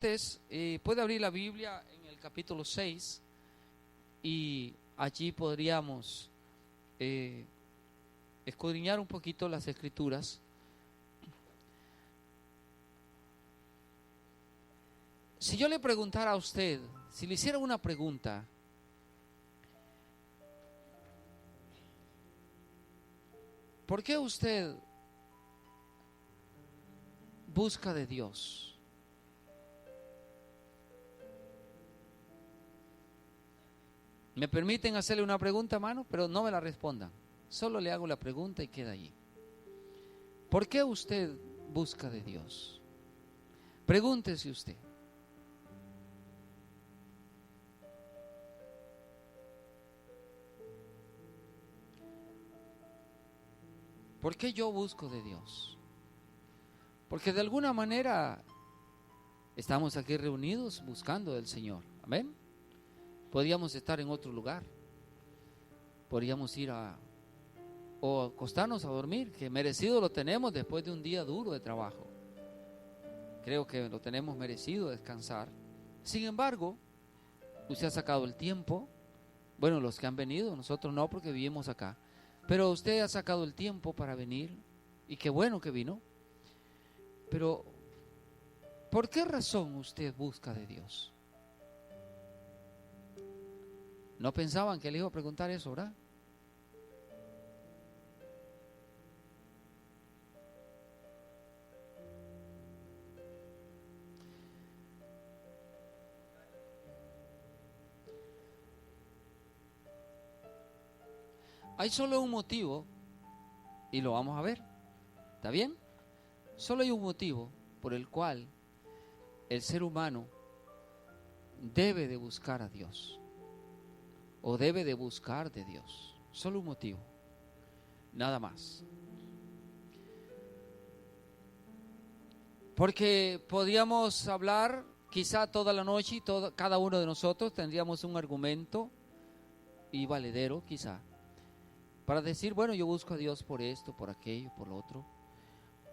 Puede abrir la Biblia en el capítulo 6 y allí podríamos escudriñar un poquito las Escrituras. Si yo le preguntara a usted, si le hiciera una pregunta, ¿por qué usted busca de Dios? ¿Me permiten hacerle una pregunta, hermano? Pero no me la respondan. Solo le hago la pregunta y queda allí. ¿Por qué usted busca de Dios? Pregúntese usted. ¿Por qué yo busco de Dios? Porque de alguna manera estamos aquí reunidos buscando del Señor. Amén. Podríamos estar en otro lugar. Podríamos ir o acostarnos a dormir, que merecido lo tenemos después de un día duro de trabajo. Creo que lo tenemos merecido descansar. Sin embargo, usted ha sacado el tiempo. Bueno, los que han venido, nosotros no, porque vivimos acá. Pero usted ha sacado el tiempo para venir, y qué bueno que vino. Pero, ¿por qué razón usted busca de Dios? ¿No pensaban que le iba a preguntar eso, verdad? Hay solo un motivo, y lo vamos a ver. ¿Está bien? Solo hay un motivo por el cual el ser humano debe de buscar a Dios, o debe de buscar de Dios. Solo un motivo, nada más. Porque podríamos hablar quizá toda la noche y cada uno de nosotros tendríamos un argumento y valedero quizá para decir, bueno, yo busco a Dios por esto, por aquello, por lo otro.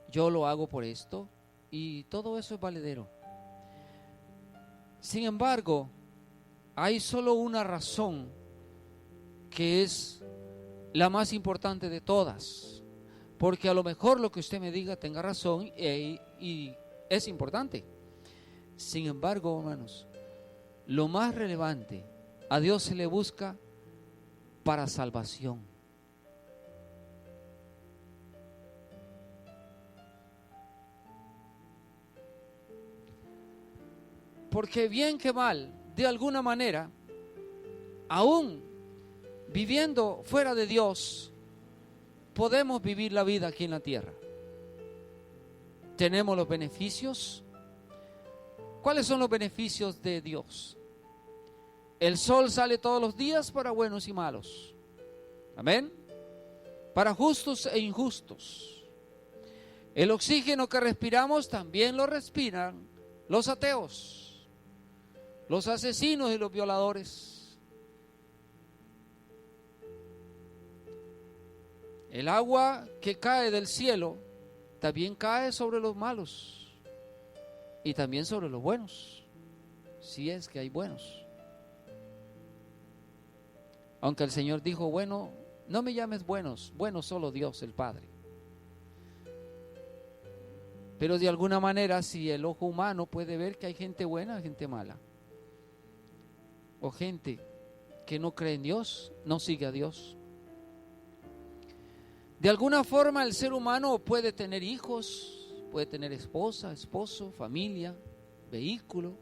Yo lo hago por esto, y todo eso es valedero. Sin embargo, hay solo una razón que es la más importante de todas, porque a lo mejor lo que usted me diga tenga razón y es importante. Sin embargo, hermanos, lo más relevante, a Dios se le busca para salvación. Porque bien que mal, de alguna manera, aún viviendo fuera de Dios, podemos vivir la vida aquí en la tierra. Tenemos los beneficios. ¿Cuáles son los beneficios de Dios? El sol sale todos los días para buenos y malos. Amén. Para justos e injustos. El oxígeno que respiramos también lo respiran los ateos, los asesinos y los violadores. El agua que cae del cielo también cae sobre los malos y también sobre los buenos, si es que hay buenos. Aunque el Señor dijo, bueno, no me llames buenos, bueno solo Dios el Padre. Pero de alguna manera, si el ojo humano puede ver que hay gente buena, gente mala, o gente que no cree en Dios, no sigue a Dios. De alguna forma el ser humano puede tener hijos, puede tener esposa, esposo, familia, vehículo,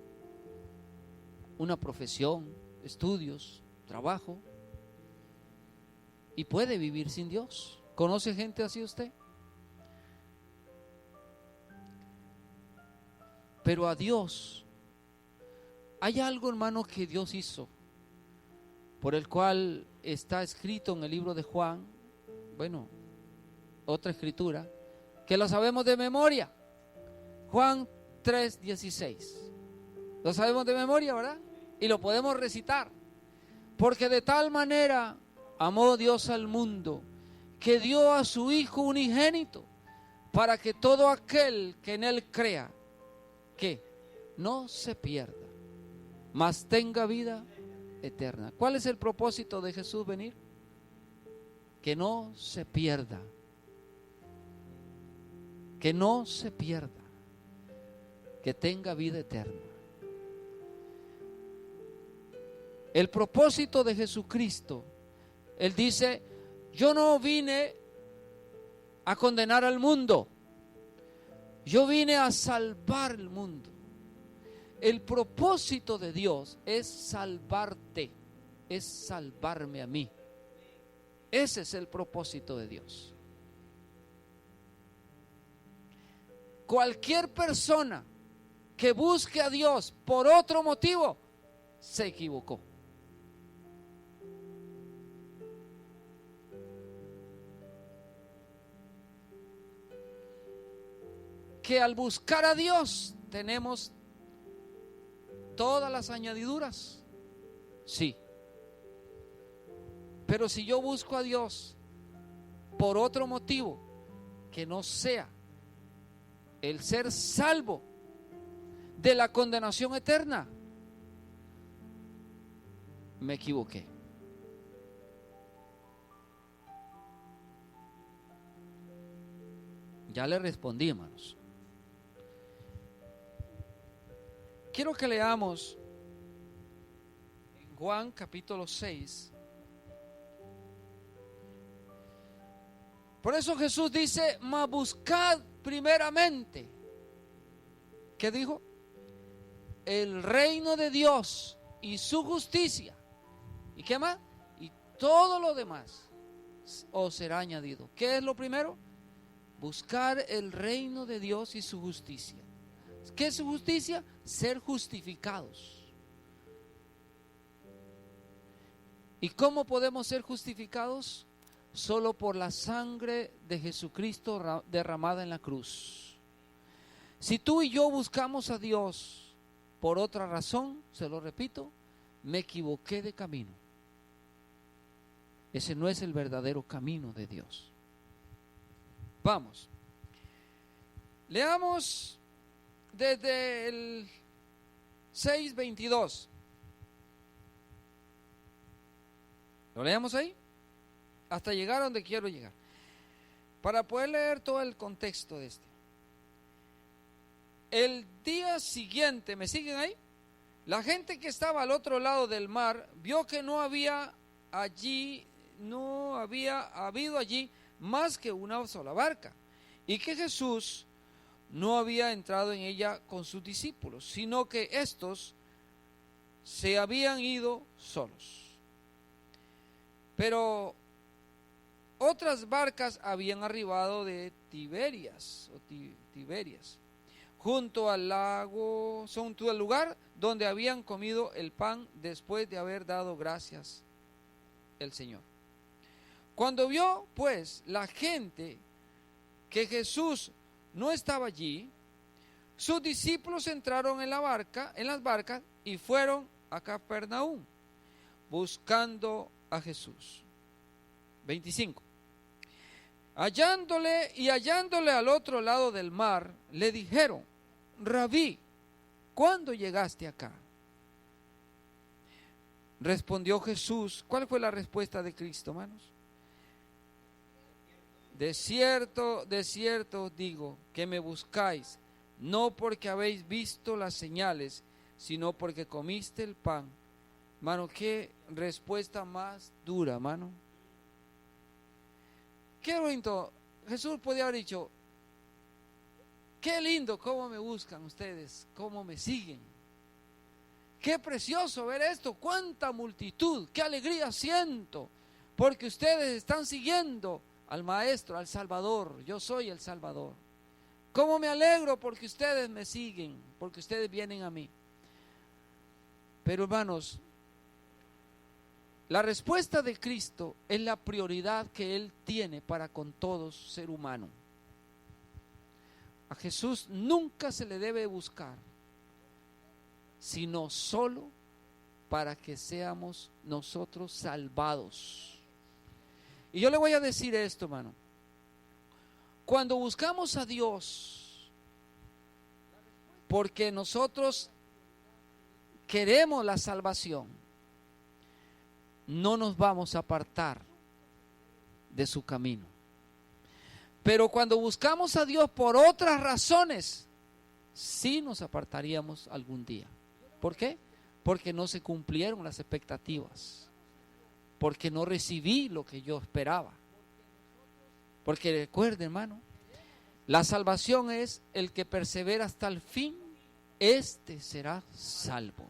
una profesión, estudios, trabajo, y puede vivir sin Dios. ¿Conoce gente así usted? Pero a Dios, hay algo, hermano, que Dios hizo, por el cual está escrito en el libro de Juan, bueno, otra escritura, que lo sabemos de memoria. Juan 3:16. Lo sabemos de memoria, ¿verdad? Y lo podemos recitar. Porque de tal manera amó Dios al mundo, que dio a su Hijo unigénito, para que todo aquel que en Él crea, ¿qué? no se pierda, mas tenga vida eterna. ¿Cuál es el propósito de Jesús venir? Que no se pierda, que no se pierda, que tenga vida eterna. El propósito de Jesucristo, Él dice: yo no vine a condenar al mundo, yo vine a salvar el mundo. El propósito de Dios es salvarte, es salvarme a mí. Ese es el propósito de Dios. Cualquier persona que busque a Dios por otro motivo se equivocó. Que al buscar a Dios tenemos todas las añadiduras, sí. Pero si yo busco a Dios por otro motivo que no sea el ser salvo de la condenación eterna, me equivoqué. Ya le respondí, hermanos. Quiero que leamos en Juan capítulo 6. Por eso Jesús dice: mas buscad primeramente, ¿qué dijo? El reino de Dios y su justicia. ¿Y qué más? Y todo lo demás os será añadido. ¿Qué es lo primero? Buscar el reino de Dios y su justicia. ¿Qué es su justicia? Ser justificados. ¿Y cómo podemos ser justificados? Solo por la sangre de Jesucristo derramada en la cruz. Si tú y yo buscamos a Dios por otra razón, se lo repito, me equivoqué de camino. Ese no es el verdadero camino de Dios. Vamos. Leamos desde el 6:22. ¿Lo leemos ahí? Hasta llegar a donde quiero llegar, para poder leer todo el contexto de este. El día siguiente, ¿me siguen ahí? La gente que estaba al otro lado del mar vio que no había habido allí más que una sola barca, y que Jesús no había entrado en ella con sus discípulos, sino que estos se habían ido solos. Pero otras barcas habían arribado de Tiberias, junto al lugar donde habían comido el pan después de haber dado gracias el Señor. Cuando vio pues la gente que Jesús no estaba allí, sus discípulos entraron en las barcas y fueron a Capernaum buscando a Jesús. 25. Hallándole al otro lado del mar, le dijeron: Rabí, ¿cuándo llegaste acá? Respondió Jesús. ¿Cuál fue la respuesta de Cristo, hermanos? De cierto os digo que me buscáis, no porque habéis visto las señales, sino porque comiste el pan. Hermano, qué respuesta más dura, hermano. Qué bonito. Jesús podía haber dicho: qué lindo cómo me buscan ustedes, cómo me siguen. Qué precioso ver esto, cuánta multitud, qué alegría siento, porque ustedes están siguiendo al Maestro, al Salvador. Yo soy el Salvador. Cómo me alegro porque ustedes me siguen, porque ustedes vienen a mí. Pero hermanos, la respuesta de Cristo es la prioridad que Él tiene para con todo ser humano. A Jesús nunca se le debe buscar, sino solo para que seamos nosotros salvados. Y yo le voy a decir esto, hermano. Cuando buscamos a Dios, porque nosotros queremos la salvación, no nos vamos a apartar de su camino. Pero cuando buscamos a Dios por otras razones, sí nos apartaríamos algún día. ¿Por qué? Porque no se cumplieron las expectativas, porque no recibí lo que yo esperaba. Porque recuerde, hermano, la salvación es el que persevera hasta el fin, este será salvo.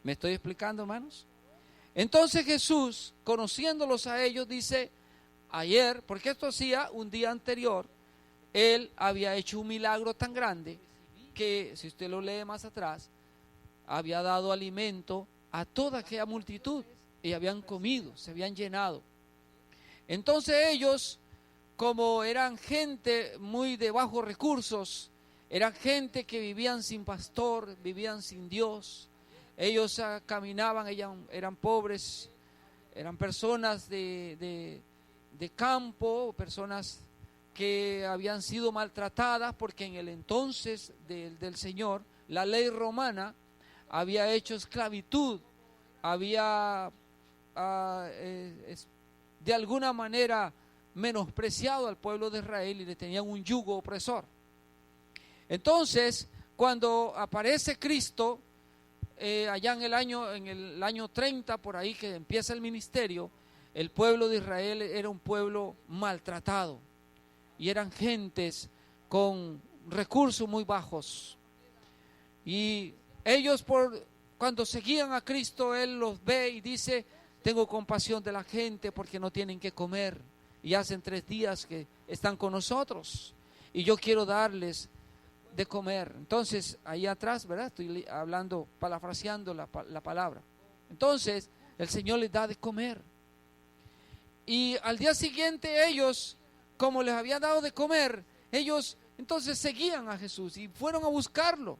¿Me estoy explicando, hermanos? Entonces Jesús, conociéndolos a ellos, dice, ayer, porque esto hacía un día anterior, Él había hecho un milagro tan grande que, si usted lo lee más atrás, había dado alimento a toda aquella multitud y habían comido, se habían llenado. Entonces ellos, como eran gente muy de bajos recursos, eran gente que vivían sin pastor, vivían sin Dios, ellos caminaban, eran pobres, eran personas de campo, personas que habían sido maltratadas, porque en el entonces del Señor, la ley romana había hecho esclavitud, había de alguna manera menospreciado al pueblo de Israel y le tenían un yugo opresor. Entonces, cuando aparece Cristo, allá en el año 30, por ahí que empieza el ministerio, el pueblo de Israel era un pueblo maltratado y eran gentes con recursos muy bajos. Y ellos, cuando seguían a Cristo, Él los ve y dice, tengo compasión de la gente porque no tienen que comer y hacen 3 días que están con nosotros y yo quiero darles de comer. Entonces, ahí atrás, ¿verdad? Estoy hablando, parafraseando la palabra. Entonces, el Señor les da de comer. Y al día siguiente ellos, como les había dado de comer, ellos entonces seguían a Jesús y fueron a buscarlo.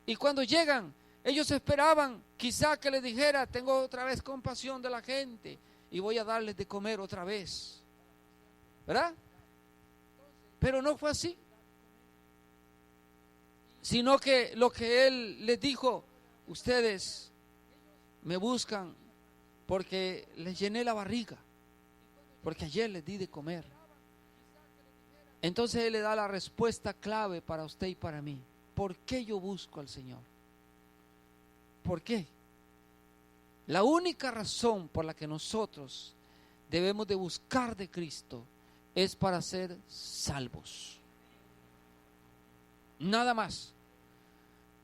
Y cuando llegan, ellos esperaban quizá que les dijera, tengo otra vez compasión de la gente y voy a darles de comer otra vez, ¿verdad? Pero no fue así, sino que lo que Él les dijo, ustedes me buscan porque les llené la barriga, porque ayer les di de comer. Entonces Él le da la respuesta clave para usted y para mí. ¿Por qué yo busco al Señor? ¿Por qué? La única razón por la que nosotros debemos de buscar de Cristo es para ser salvos. Nada más.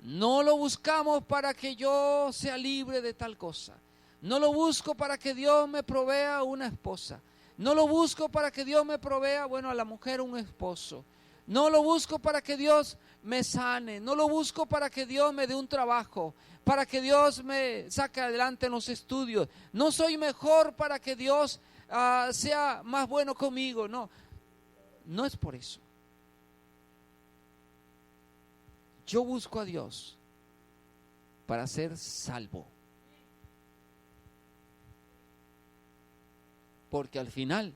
No lo buscamos para que yo sea libre de tal cosa. No lo busco para que Dios me provea una esposa. No lo busco para que Dios me provea, bueno, a la mujer un esposo. No lo busco para que Dios me sane. No lo busco para que Dios me dé un trabajo, para que Dios me saque adelante en los estudios. No soy mejor para que Dios sea más bueno conmigo. No, no es por eso. Yo busco a Dios para ser salvo. Porque al final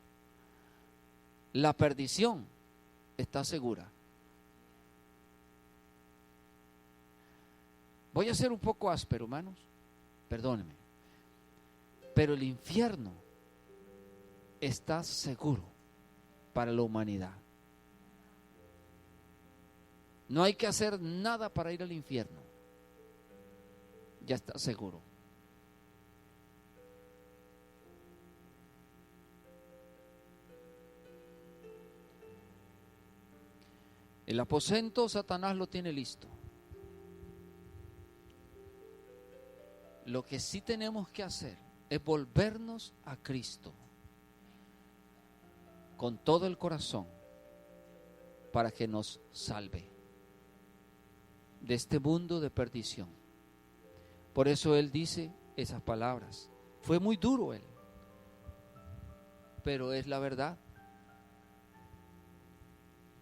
la perdición está segura. Voy a ser un poco áspero, hermanos, perdónenme, pero el infierno está seguro para la humanidad. No hay que hacer nada para ir al infierno, ya está seguro. El aposento Satanás lo tiene listo. Lo que sí tenemos que hacer es volvernos a Cristo con todo el corazón para que nos salve de este mundo de perdición. Por eso Él dice esas palabras. Fue muy duro Él, pero es la verdad.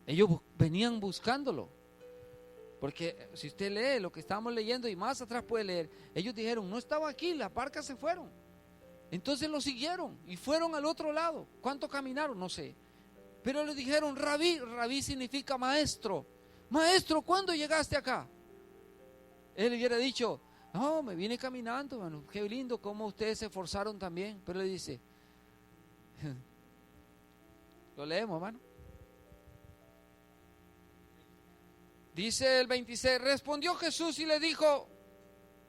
Ellos venían buscándolo, porque si usted lee lo que estamos leyendo y más atrás puede leer, ellos dijeron, no estaba aquí, las barcas se fueron. Entonces lo siguieron y fueron al otro lado. ¿Cuánto caminaron? No sé. Pero le dijeron, Rabí, Rabí significa maestro. maestro, ¿cuándo llegaste acá? Él hubiera dicho, no, me vine caminando, hermano. Qué lindo cómo ustedes se esforzaron también. Pero él dice, lo leemos, hermano. Dice el 26, respondió Jesús y le dijo,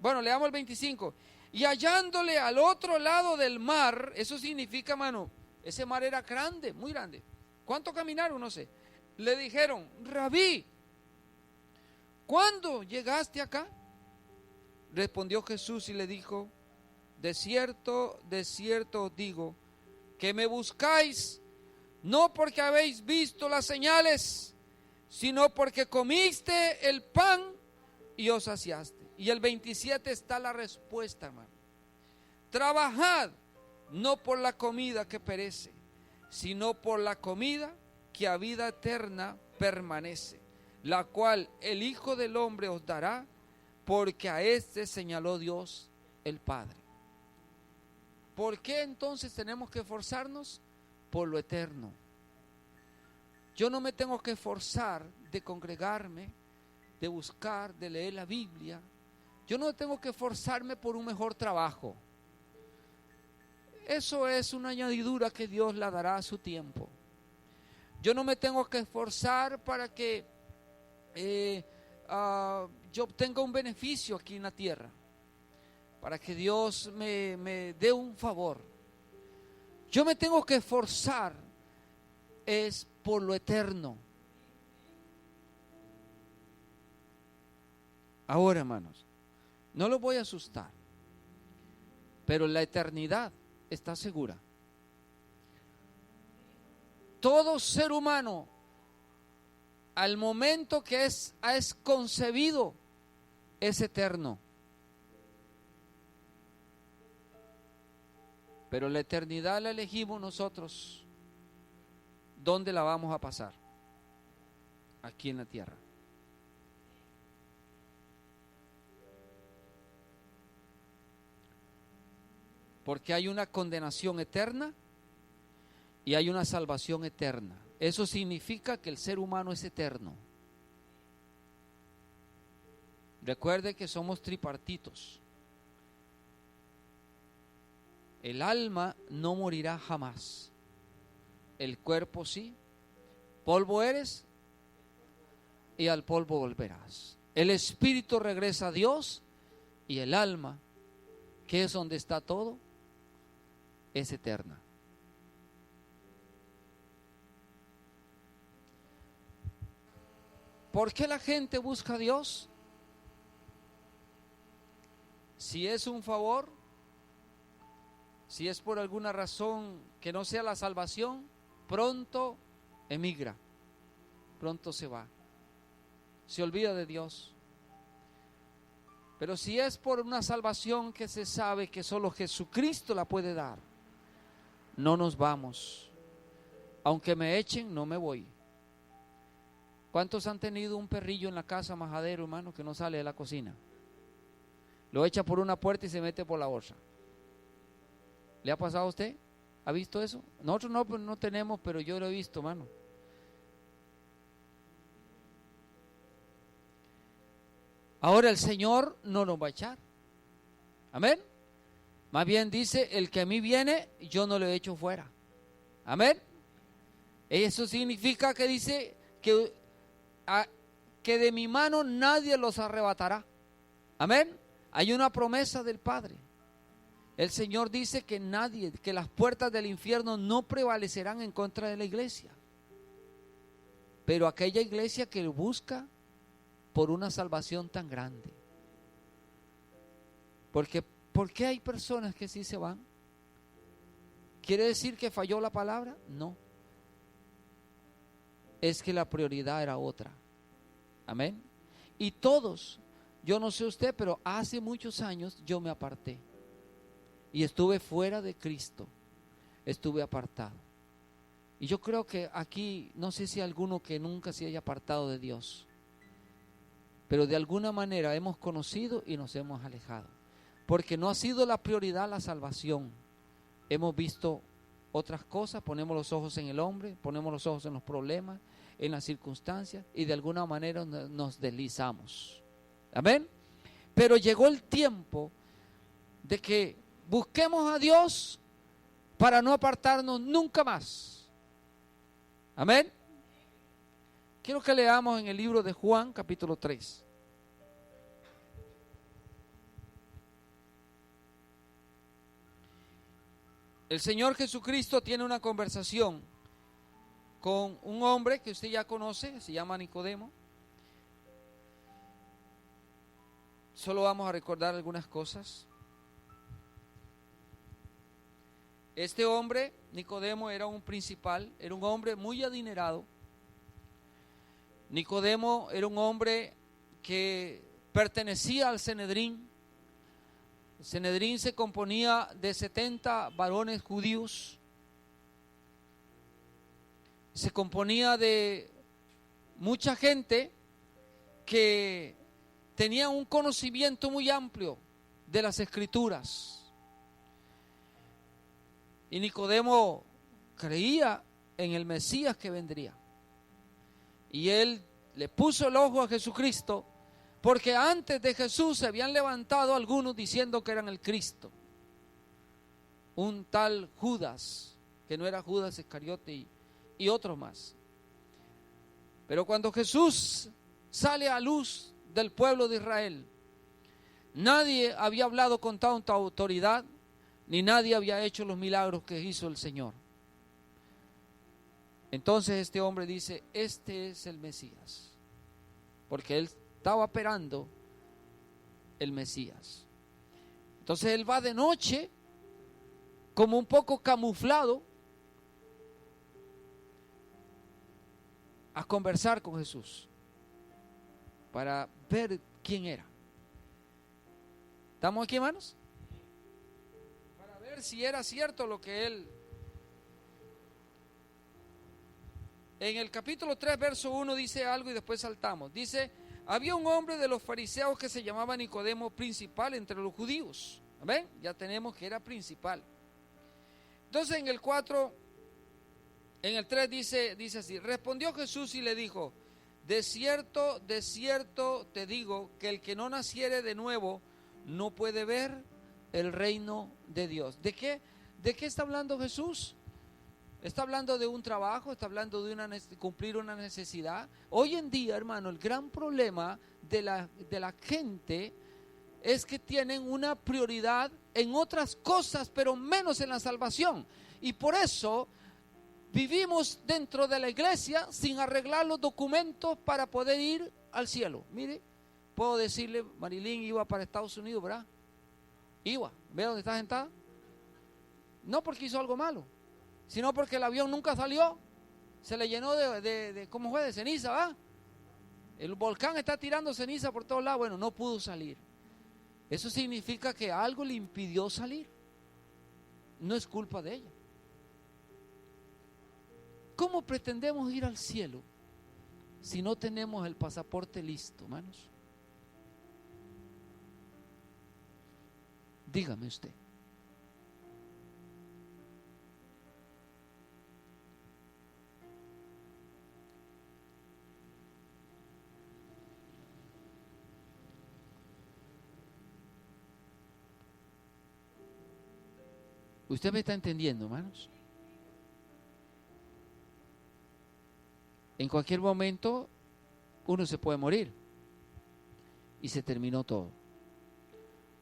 bueno, leamos el 25, y hallándole al otro lado del mar, eso significa, hermano, ese mar era grande, muy grande. ¿Cuánto caminaron? No sé. Le dijeron, Rabí, ¿cuándo llegaste acá? Respondió Jesús y le dijo, de cierto os digo, que me buscáis, no porque habéis visto las señales, sino porque comiste el pan y os saciaste. Y el 27 está la respuesta, hermano. Trabajad no por la comida que perece, sino por la comida que a vida eterna permanece, la cual el Hijo del Hombre os dará, porque a este señaló Dios el Padre. ¿Por qué entonces tenemos que esforzarnos? Por lo eterno. Yo no me tengo que esforzar de congregarme, de buscar, de leer la Biblia. Yo no tengo que esforzarme por un mejor trabajo. Eso es una añadidura que Dios la dará a su tiempo. Yo no me tengo que esforzar para que yo obtenga un beneficio aquí en la tierra, para que Dios me dé un favor. Yo me tengo que esforzar es por lo eterno. Ahora, hermanos, no los voy a asustar, pero la eternidad está segura. Todo ser humano, al momento que es concebido, es eterno. Pero la eternidad la elegimos nosotros. ¿Dónde la vamos a pasar? Aquí en la tierra. Porque hay una condenación eterna y hay una salvación eterna. Eso significa que el ser humano es eterno. Recuerde que somos tripartitos. El alma no morirá jamás. El cuerpo sí. Polvo eres y al polvo volverás. El espíritu regresa a Dios y el alma, que es donde está todo, es eterna. ¿Por qué la gente busca a Dios? Si es un favor, si es por alguna razón que no sea la salvación, pronto emigra, pronto se va, se olvida de Dios. Pero si es por una salvación que se sabe que solo Jesucristo la puede dar, no nos vamos. Aunque me echen, no me voy. ¿Cuántos han tenido un perrillo en la casa majadero, hermano, que no sale de la cocina? Lo echa por una puerta y se mete por la otra. ¿Le ha pasado a usted? ¿Ha visto eso? Nosotros no tenemos, pero yo lo he visto, hermano. Ahora el Señor no nos va a echar. Amén. Más bien dice, el que a mí viene, yo no lo echo fuera. Amén. Eso significa que dice que de mi mano nadie los arrebatará. Amén. Hay una promesa del Padre. El Señor dice que que las puertas del infierno no prevalecerán en contra de la iglesia. Pero aquella iglesia que busca por una salvación tan grande. Porque, ¿por qué hay personas que sí se van? ¿Quiere decir que falló la palabra? No. Es que la prioridad era otra. Amén. Y todos, yo no sé usted, pero hace muchos años yo me aparté. Y estuve fuera de Cristo. Estuve apartado. Y yo creo que aquí, no sé si hay alguno que nunca se haya apartado de Dios. Pero de alguna manera hemos conocido y nos hemos alejado. Porque no ha sido la prioridad la salvación. Hemos visto otras cosas, ponemos los ojos en el hombre, ponemos los ojos en los problemas, en las circunstancias y de alguna manera nos deslizamos. Amén. Pero llegó el tiempo de que busquemos a Dios para no apartarnos nunca más. Amén. Quiero que leamos en el libro de Juan, capítulo 3. El Señor Jesucristo tiene una conversación con un hombre que usted ya conoce, se llama Nicodemo. Solo vamos a recordar algunas cosas. Este hombre, Nicodemo, era un principal, era un hombre muy adinerado. Nicodemo era un hombre que pertenecía al Sanedrín. El Sanedrín se componía de 70 varones judíos. Se componía de mucha gente que tenía un conocimiento muy amplio de las Escrituras. Y Nicodemo creía en el Mesías que vendría. Y él le puso el ojo a Jesucristo, porque antes de Jesús se habían levantado algunos diciendo que eran el Cristo. Un tal Judas, que no era Judas Iscariote, y otros más. Pero cuando Jesús sale a luz del pueblo de Israel, nadie había hablado con tanta autoridad, ni nadie había hecho los milagros que hizo el Señor. Entonces este hombre dice: este es el Mesías, porque él estaba esperando el Mesías. Entonces él va de noche, como un poco camuflado, a conversar con Jesús para ver quién era. ¿Estamos aquí, hermanos? Para ver si era cierto lo que él. En el capítulo 3, verso 1 dice algo y después saltamos. Dice: había un hombre de los fariseos que se llamaba Nicodemo, principal entre los judíos. ¿Ven? Ya tenemos que era principal. Entonces en el 4, en el 3 dice así: respondió Jesús y le dijo: de cierto te digo que el que no naciere de nuevo no puede ver el reino de Dios. ¿De qué está hablando Jesús? Está hablando de un trabajo, está hablando de cumplir una necesidad. Hoy en día, hermano, el gran problema de la gente es que tienen una prioridad en otras cosas, pero menos en la salvación. Y por eso vivimos dentro de la iglesia sin arreglar los documentos para poder ir al cielo. Mire, puedo decirle, Marilyn iba para Estados Unidos, ¿verdad? Iba. ¿Ve dónde está sentada? No porque hizo algo malo, sino porque el avión nunca salió. Se le llenó ¿cómo fue? De ceniza, ¿va? El volcán está tirando ceniza por todos lados. Bueno, no pudo salir. Eso significa que algo le impidió salir. No es culpa de ella. ¿Cómo pretendemos ir al cielo si no tenemos el pasaporte listo, hermanos? Dígame usted. ¿Usted me está entendiendo, hermanos? En cualquier momento uno se puede morir y se terminó todo.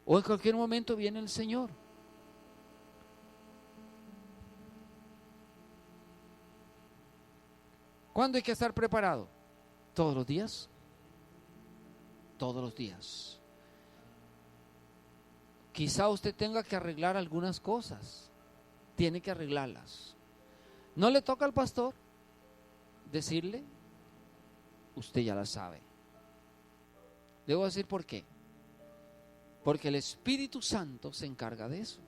O en cualquier momento viene el Señor. ¿Cuándo hay que estar preparado? ¿Todos los días? Todos los días. Quizá usted tenga que arreglar algunas cosas. Tiene que arreglarlas. No le toca al pastor decirle, usted ya la sabe. Debo decir por qué. Porque el Espíritu Santo se encarga de eso.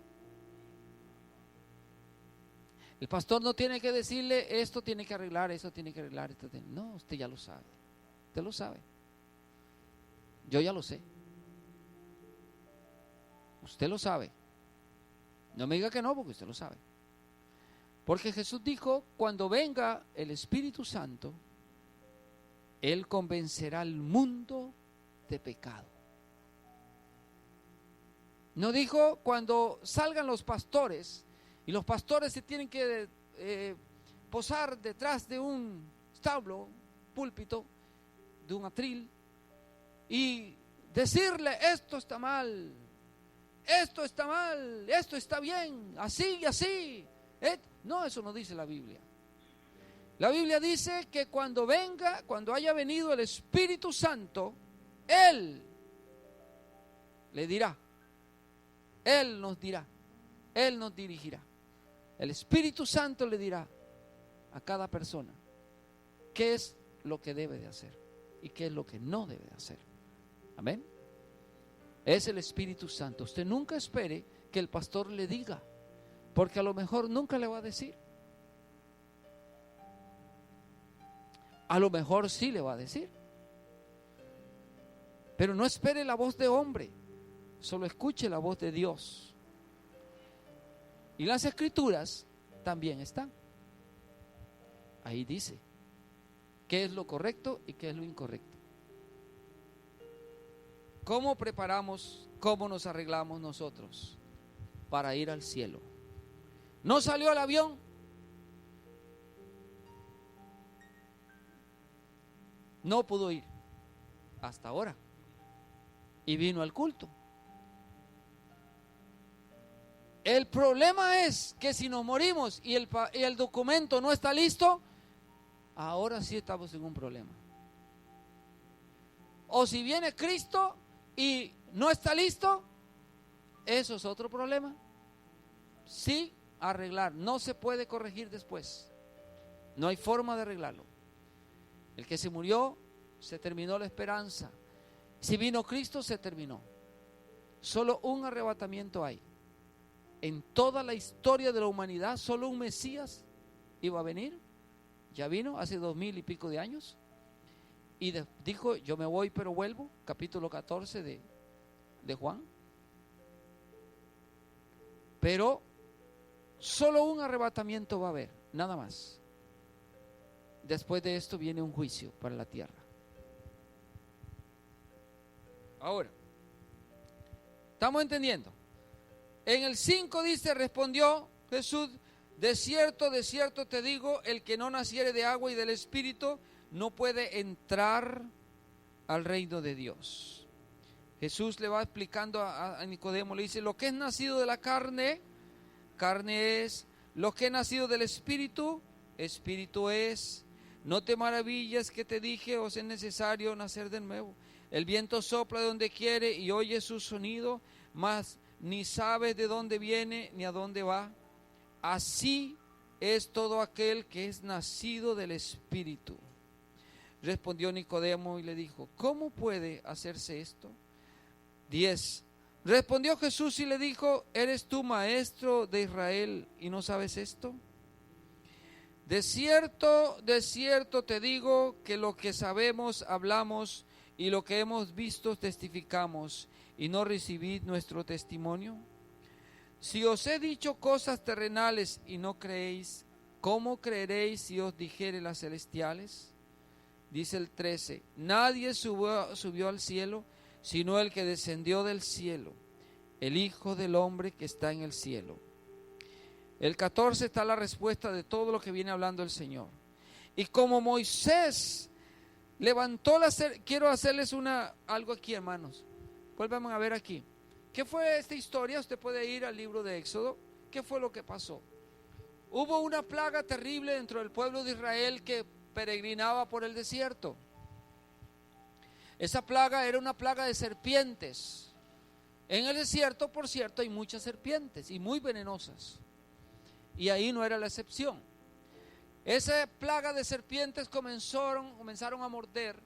El pastor no tiene que decirle, esto tiene que arreglar, esto tiene que arreglar, no, usted ya lo sabe. Usted lo sabe. Yo ya lo sé. Usted lo sabe. No me diga que no, porque usted lo sabe. Porque Jesús dijo, cuando venga el Espíritu Santo, Él convencerá al mundo de pecado. No dijo cuando salgan los pastores, y los pastores se tienen que posar detrás de un establo, púlpito, de un atril, y decirle: esto está mal, esto está mal, esto está bien, así y así. No, eso no dice la Biblia. La Biblia dice que cuando haya venido el Espíritu Santo, Él le dirá, Él nos dirá, Él nos dirigirá. El Espíritu Santo le dirá a cada persona qué es lo que debe de hacer y qué es lo que no debe de hacer. Amén. Es el Espíritu Santo. Usted nunca espere que el pastor le diga, porque a lo mejor nunca le va a decir. A lo mejor sí le va a decir. Pero no espere la voz de hombre, solo escuche la voz de Dios. Y las Escrituras también están. Ahí dice qué es lo correcto y qué es lo incorrecto. ¿Cómo preparamos, cómo nos arreglamos nosotros para ir al cielo? ¿No salió el avión? No pudo ir hasta ahora. Y vino al culto. El problema es que si nos morimos y el documento no está listo, ahora sí estamos en un problema. O si viene Cristo y no está listo, eso es otro problema. Sí, arreglar, no se puede corregir después. No hay forma de arreglarlo. El que se murió, se terminó la esperanza. Si vino Cristo, se terminó. Solo un arrebatamiento hay. En toda la historia de la humanidad, solo un Mesías iba a venir. Ya vino hace 2000 y pico de años. Y dijo: yo me voy pero vuelvo. Capítulo 14 de Juan. Pero solo un arrebatamiento va a haber, nada más. Después de esto viene un juicio para la tierra. Ahora, ¿estamos entendiendo? En el 5 dice: respondió Jesús: de cierto te digo, el que no naciere de agua y del Espíritu no puede entrar al reino de Dios. Jesús le va explicando a Nicodemo, le dice: lo que es nacido de la carne, carne es; lo que es nacido del Espíritu, Espíritu es. No te maravilles que te dije, os es necesario nacer de nuevo. El viento sopla de donde quiere y oye su sonido, mas ni sabes de dónde viene ni a dónde va. Así es todo aquel que es nacido del Espíritu. Respondió Nicodemo y le dijo: ¿cómo puede hacerse esto? 10. Respondió Jesús y le dijo: ¿eres tú maestro de Israel y no sabes esto? De cierto te digo que lo que sabemos hablamos y lo que hemos visto testificamos, y no recibid nuestro testimonio. Si os he dicho cosas terrenales y no creéis, ¿cómo creeréis si os dijere las celestiales? Dice el 13: nadie subió al cielo, sino el que descendió del cielo, el Hijo del Hombre que está en el cielo. El 14 está la respuesta de todo lo que viene hablando el Señor. Y como Moisés levantó quiero hacerles algo aquí, hermanos. Vuelvan a ver aquí. ¿Qué fue esta historia? Usted puede ir al libro de Éxodo. ¿Qué fue lo que pasó? Hubo una plaga terrible dentro del pueblo de Israel que peregrinaba por el desierto. Esa plaga era una plaga de serpientes. En el desierto, por cierto, hay muchas serpientes y muy venenosas. Y ahí no era la excepción. Esa plaga de serpientes comenzaron a morder,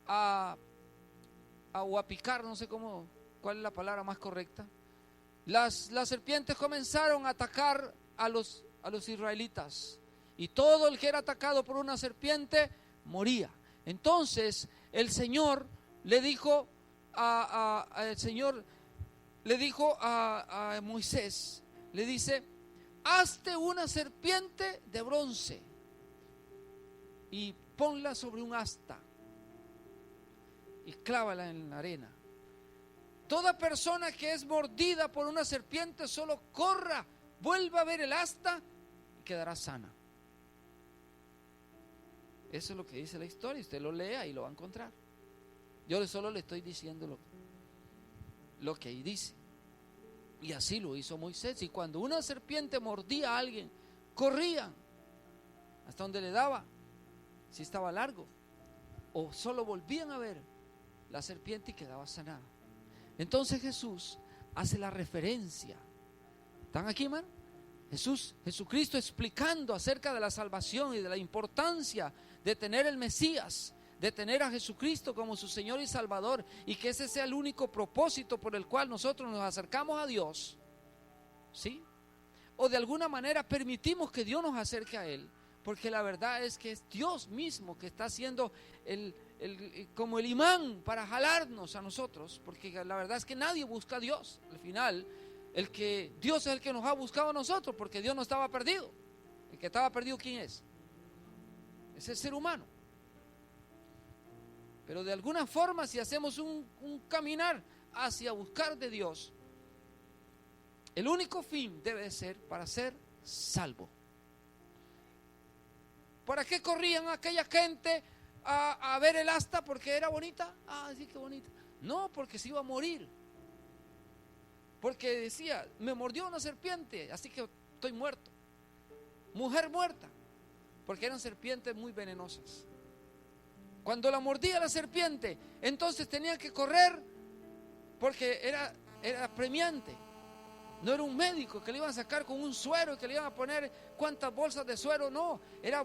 o a picar, no sé cuál es la palabra más correcta. Las serpientes comenzaron a atacar a los israelitas. Y todo el que era atacado por una serpiente moría. Entonces el Señor le dijo a Moisés, le dice: hazte una serpiente de bronce y ponla sobre un asta y clávala en la arena. Toda persona que es mordida por una serpiente solo corra, vuelva a ver el asta y quedará sana. Eso es lo que dice la historia. Usted lo lea y lo va a encontrar. Yo solo le estoy diciendo lo que ahí dice. Y así lo hizo Moisés. Y cuando una serpiente mordía a alguien, corrían hasta donde le daba, si estaba largo, o solo volvían a ver la serpiente y quedaba sanada. Entonces Jesús hace la referencia. ¿Están aquí, hermano? Jesucristo explicando acerca de la salvación y de la importancia de tener el Mesías, de tener a Jesucristo como su Señor y Salvador, y que ese sea el único propósito por el cual nosotros nos acercamos a Dios, ¿sí? O de alguna manera permitimos que Dios nos acerque a Él, porque la verdad es que es Dios mismo que está haciendo como el imán para jalarnos a nosotros, porque la verdad es que nadie busca a Dios. Al final, Dios es el que nos ha buscado a nosotros, porque Dios no estaba perdido. El que estaba perdido, ¿quién es? Es el ser humano. Pero de alguna forma, si hacemos un caminar hacia buscar de Dios, el único fin debe ser para ser salvo. ¿Para qué corrían aquella gente a ver el asta? ¿Porque era bonita? Ah, sí, qué bonita. No, porque se iba a morir. Porque decía, me mordió una serpiente, así que estoy muerto. Mujer muerta, porque eran serpientes muy venenosas. Cuando la mordía la serpiente, entonces tenían que correr, porque era premiante. No era un médico que le iban a sacar con un suero y que le iban a poner cuántas bolsas de suero, no. Era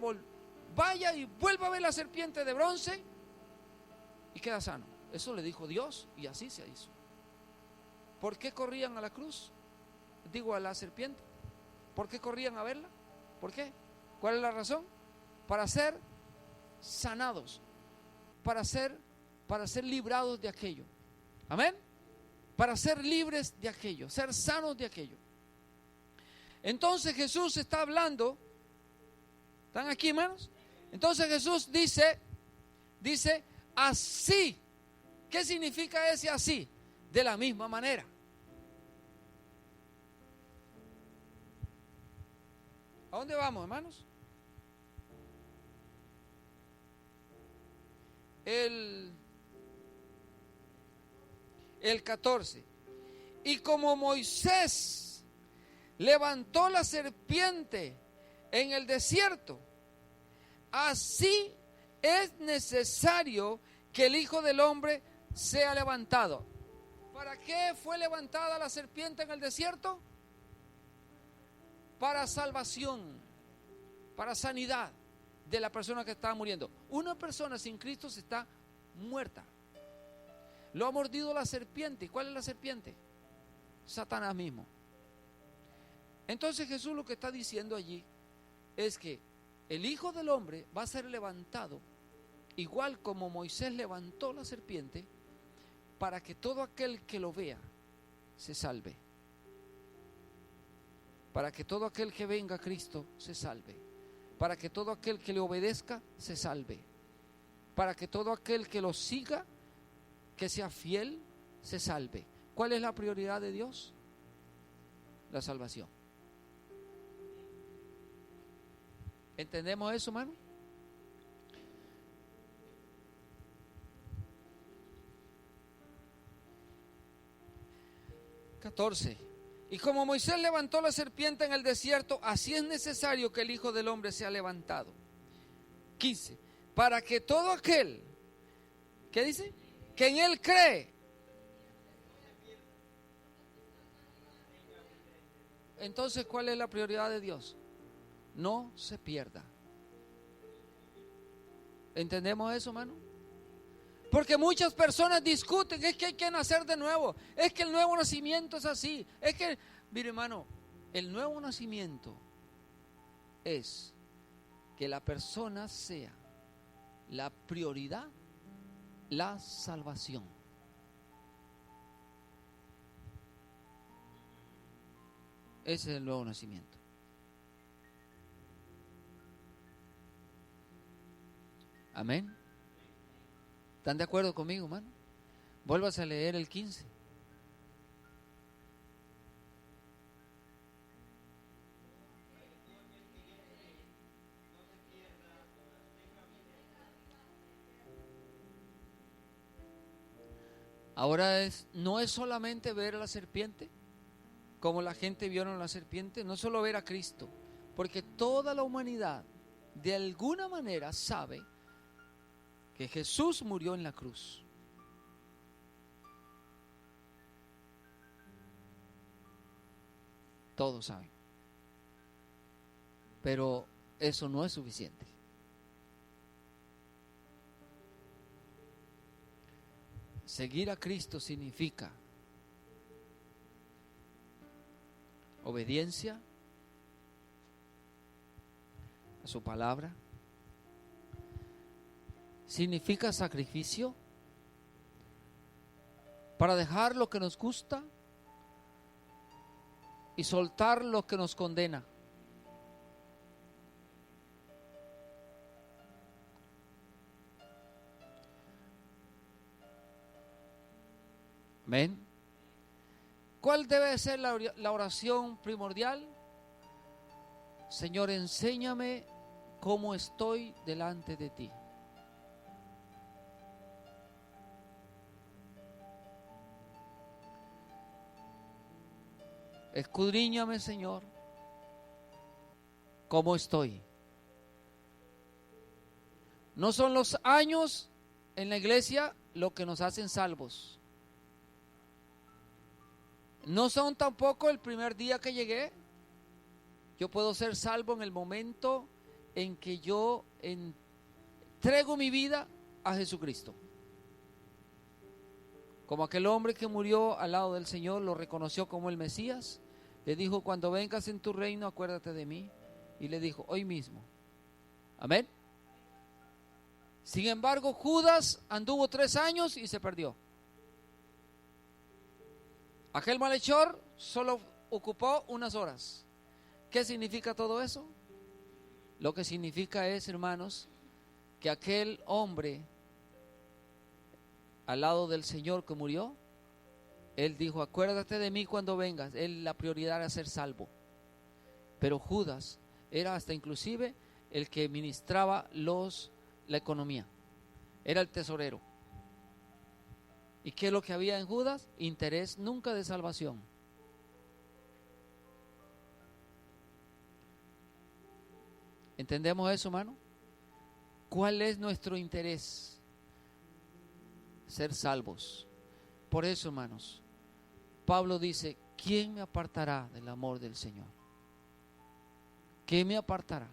vaya y vuelva a ver la serpiente de bronce y queda sano. Eso le dijo Dios y así se hizo. ¿Por qué corrían a la cruz? Digo, a la serpiente. ¿Por qué corrían a verla? ¿Por qué? ¿Cuál es la razón? Para ser sanados, para ser librados de aquello. Amén. Para ser libres de aquello, ser sanos de aquello. Entonces Jesús está hablando. ¿Están aquí, hermanos? Entonces Jesús dice así. ¿Qué significa ese así? De la misma manera. ¿A dónde vamos, hermanos? El 14. Y como Moisés levantó la serpiente en el desierto, así es necesario que el Hijo del Hombre sea levantado. ¿Para qué fue levantada la serpiente en el desierto? Para salvación, para sanidad de la persona que estaba muriendo. Una persona sin Cristo está muerta. Lo ha mordido la serpiente. ¿Y cuál es la serpiente? Satanás mismo. Entonces Jesús lo que está diciendo allí es que el Hijo del Hombre va a ser levantado, igual como Moisés levantó la serpiente, para que todo aquel que lo vea se salve. Para que todo aquel que venga a Cristo se salve. Para que todo aquel que le obedezca se salve. Para que todo aquel que lo siga, que sea fiel, se salve. ¿Cuál es la prioridad de Dios? La salvación. ¿Entendemos eso, hermano? Y como Moisés levantó la serpiente en el desierto, así es necesario que el Hijo del Hombre sea levantado. 15. Para que todo aquel, ¿qué dice? Que en Él cree. Entonces, ¿cuál es la prioridad de Dios? No se pierda. ¿Entendemos eso, hermano? Porque muchas personas discuten, es que hay que nacer de nuevo, es que el nuevo nacimiento es así, es que, mire, hermano, el nuevo nacimiento es que la persona sea la prioridad, la salvación. Ese es el nuevo nacimiento. Amén. ¿Están de acuerdo conmigo, hermano? Vuélvase a leer el 15. Ahora no es solamente ver a la serpiente, como la gente vio a la serpiente, no solo ver a Cristo, porque toda la humanidad de alguna manera sabe que Jesús murió en la cruz. Todos saben. Pero eso no es suficiente. Seguir a Cristo significa obediencia a su palabra, significa sacrificio para dejar lo que nos gusta y soltar lo que nos condena. Amén. ¿Cuál debe ser la oración primordial? Señor, enséñame cómo estoy delante de ti. Escudriñame, Señor, cómo estoy. No son los años en la iglesia lo que nos hacen salvos. No son tampoco el primer día que llegué. Yo puedo ser salvo en el momento en que yo entrego mi vida a Jesucristo. Como aquel hombre que murió al lado del Señor, lo reconoció como el Mesías. Le dijo, cuando vengas en tu reino, acuérdate de mí. Y le dijo, hoy mismo. Amén. Sin embargo, Judas anduvo 3 años y se perdió. Aquel malhechor solo ocupó unas horas. ¿Qué significa todo eso? Lo que significa es, hermanos, que aquel hombre al lado del Señor que murió, él dijo, acuérdate de mí cuando vengas. La prioridad era ser salvo. Pero Judas era hasta inclusive el que ministraba la economía. Era el tesorero. ¿Y qué es lo que había en Judas? Interés nunca de salvación. ¿Entendemos eso, hermano? ¿Cuál es nuestro interés? Ser salvos. Por eso, hermanos, Pablo dice, ¿quién me apartará del amor del Señor? ¿Qué me apartará?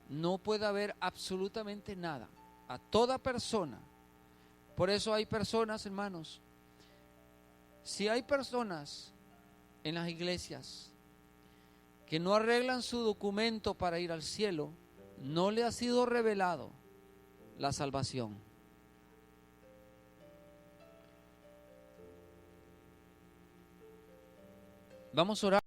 No puede haber absolutamente nada. A toda persona. Por eso hay personas, hermanos, si hay personas en las iglesias que no arreglan su documento para ir al cielo, no le ha sido revelado la salvación. Vamos a orar.